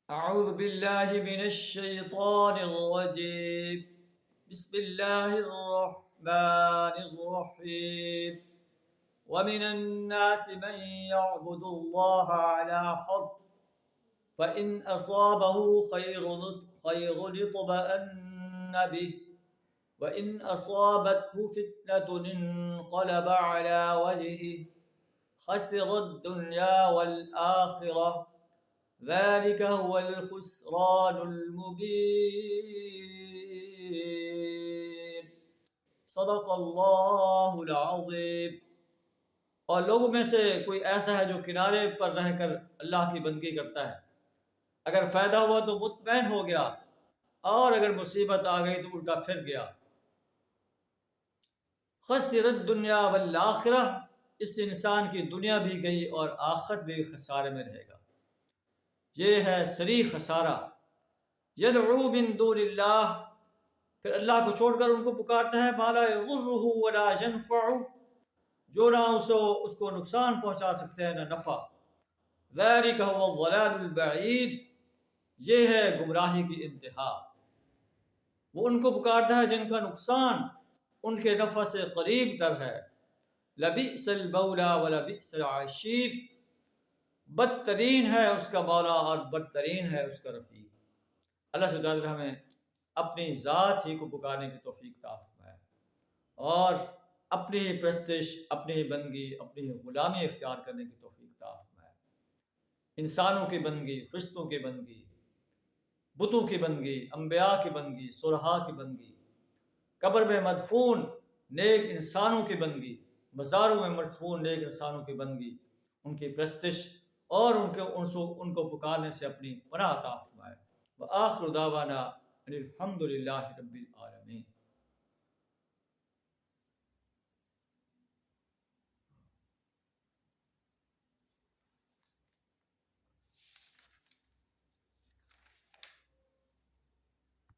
أعوذ بالله من الشيطان الرجيم. بسم الله الرحمن الرحيم. ومن الناس من يعبد الله على حرف فإن أصابه خير اطمأن به وإن أصابته فتنة انقلب على وجهه خسر الدنيا والآخرة ذلك هو الخسران المبين. صدق اللہ العظیم. اور لوگوں میں سے کوئی ایسا ہے جو کنارے پر رہ کر اللہ کی بندگی کرتا ہے، اگر فائدہ ہوا تو مطمئن ہو گیا، اور اگر مصیبت آ گئی تو الٹا پھر گیا. خسر الدنیا والآخرہ، اس سے انسان کی دنیا بھی گئی اور آخرت بھی خسارے میں رہے گا. یہ ہے صریح خسارہ. یدعو من دون اللہ، پھر اللہ کو چھوڑ کر ان کو پکارتا ہے، ما لا یضرہ ولا ینفع، جو نہ اس کو نقصان پہنچا سکتے ہیں نہ نفع. ذلک هو الضلال البعید، یہ ہے گمراہی کی انتہا. وہ ان کو پکارتا ہے جن کا نقصان ان کے نفع سے قریب تر ہے. لبئس المولا ولبئس العشیر، بدترین ہے اس کا مولا اور بدترین ہے اس کا رفیق. اللہ سے تعالی ہمیں اپنی ذات ہی کو پکارنے کی توفیق عطا فرمائے، اور اپنی پرستش، اپنی بندگی، اپنی غلامی اختیار کرنے کی توفیق عطا فرمائے. انسانوں کی بندگی، فرشتوں کی بندگی، بتوں کی بندگی، انبیاء کی بندگی، صلحاء کی بندگی، قبر میں مدفون نیک انسانوں کی بندگی، مزاروں میں مدفون نیک انسانوں کی بندگی، ان کی پرستش اور ان کو پکارنے سے اپنی پناہ عطا فرمائے. وآخر دعوانا ان الحمد للہ رب العالمین.